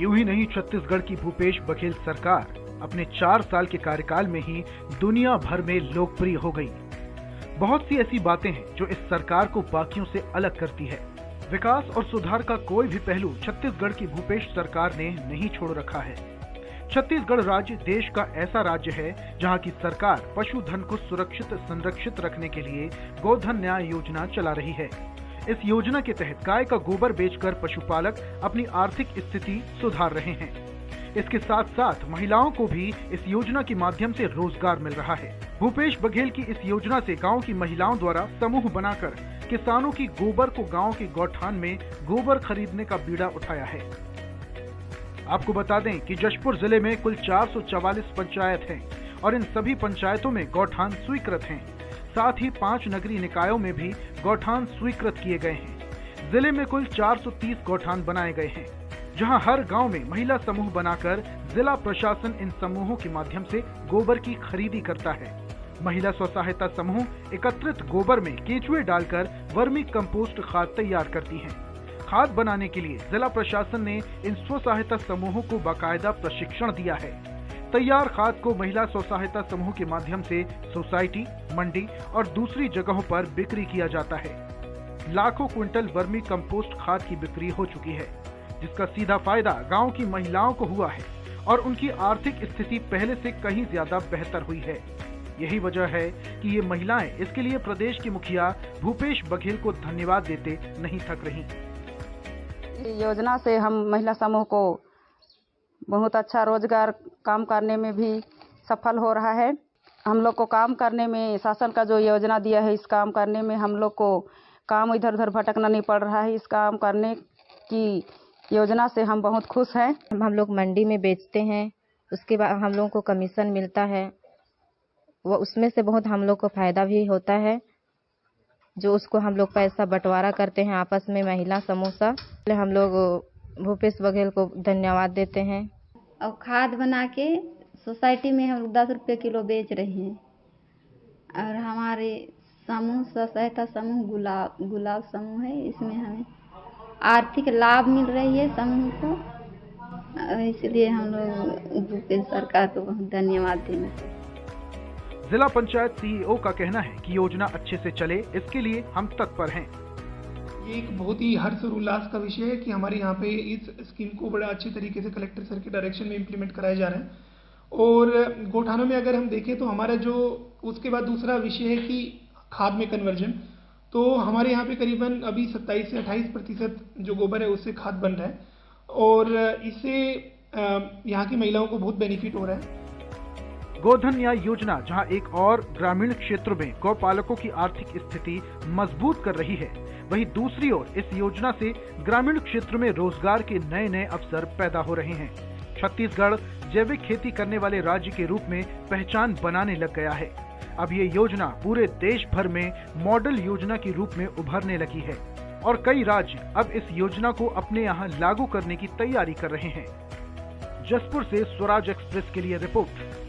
यूं ही नहीं, छत्तीसगढ़ की भूपेश बघेल सरकार अपने 4 साल के कार्यकाल में ही दुनिया भर में लोकप्रिय हो गई। बहुत सी ऐसी बातें हैं जो इस सरकार को बाकियों से अलग करती है। विकास और सुधार का कोई भी पहलू छत्तीसगढ़ की भूपेश सरकार ने नहीं छोड़ रखा है। छत्तीसगढ़ राज्य देश का ऐसा राज्य है जहां की सरकार पशुधन को सुरक्षित संरक्षित रखने के लिए गोधन न्याय योजना चला रही है। इस योजना के तहत गाय का गोबर बेचकर पशुपालक अपनी आर्थिक स्थिति सुधार रहे हैं। इसके साथ साथ महिलाओं को भी इस योजना के माध्यम से रोजगार मिल रहा है। भूपेश बघेल की इस योजना से गांव की महिलाओं द्वारा समूह बनाकर किसानों की गोबर को गांव के गौठान में गोबर खरीदने का बीड़ा उठाया है। आपको बता दें कि जशपुर जिले में कुल 444 पंचायत हैं और इन सभी पंचायतों में गौठान स्वीकृत हैं। साथ ही 5 नगरीय निकायों में भी गौठान स्वीकृत किए गए हैं। जिले में कुल 430 गौठान बनाए गए हैं, जहां हर गांव में महिला समूह बनाकर जिला प्रशासन इन समूहों के माध्यम से गोबर की खरीदी करता है। महिला स्व सहायता समूह एकत्रित गोबर में केचुए डालकर वर्मी कंपोस्ट खाद तैयार करती हैं। खाद बनाने के लिए जिला प्रशासन ने इन स्व सहायता समूहों को बाकायदा प्रशिक्षण दिया है। तैयार खाद को महिला स्व सहायता समूह के माध्यम से सोसाइटी, मंडी और दूसरी जगहों पर बिक्री किया जाता है। लाखों क्विंटल वर्मी कंपोस्ट खाद की बिक्री हो चुकी है, जिसका सीधा फायदा गांव की महिलाओं को हुआ है और उनकी आर्थिक स्थिति पहले से कहीं ज्यादा बेहतर हुई है। यही वजह है कि ये महिलाएं इसके लिए प्रदेश की मुखिया भूपेश बघेल को धन्यवाद देते नहीं थक रही। योजना से हम महिला समूह को बहुत अच्छा रोजगार काम करने में भी सफल हो रहा है। हम लोग को काम करने में शासन का जो योजना दिया है, इस काम करने में हम लोग को काम इधर उधर भटकना नहीं पड़ रहा है। इस काम करने की योजना से हम बहुत खुश हैं। हम लोग मंडी में बेचते हैं, उसके बाद हम लोगों को कमीशन मिलता है, वो उसमें से बहुत हम लोग को फायदा भी होता है, जो उसको हम लोग पैसा बंटवारा करते हैं आपस में महिला समूह से। हम लोग भूपेश बघेल को धन्यवाद देते हैं। और खाद बना के सोसाइटी में हम 10 रुपये किलो बेच रहे हैं। और हमारे समूह स्व सहायता समूह गुलाब समूह है, इसमें हमें आर्थिक लाभ मिल रही है समूह को, इसलिए हम लोग भूपेश सरकार को बहुत धन्यवाद देना चाहिए। जिला पंचायत सीईओ का कहना है कि योजना अच्छे से चले, इसके लिए हम तत्पर हैं। ये एक बहुत ही हर्ष और उल्लास का विषय है कि हमारे यहाँ पे इस स्कीम को बड़ा अच्छे तरीके से कलेक्टर सर के डायरेक्शन में इम्प्लीमेंट कराए जा रहे हैं। और गौठानों में अगर हम देखें तो हमारा जो उसके बाद दूसरा विषय है कि खाद में कन्वर्जन। तो हमारे यहाँ पे करीबन अभी 27 से 28% जो गोबर है उससे खाद बन रहा है और इससे यहाँ की महिलाओं को बहुत बेनिफिट हो रहा है। गोधन न्याय योजना जहां एक और ग्रामीण क्षेत्र में गौपालकों की आर्थिक स्थिति मजबूत कर रही है, वहीं दूसरी ओर इस योजना से ग्रामीण क्षेत्र में रोजगार के नए नए अवसर पैदा हो रहे हैं। छत्तीसगढ़ जैविक खेती करने वाले राज्य के रूप में पहचान बनाने लग गया है। अब ये योजना पूरे देश भर में मॉडल योजना के रूप में उभरने लगी है और कई राज्य अब इस योजना को अपने यहाँ लागू करने की तैयारी कर रहे हैं। जशपुर से स्वराज एक्सप्रेस के लिए रिपोर्ट।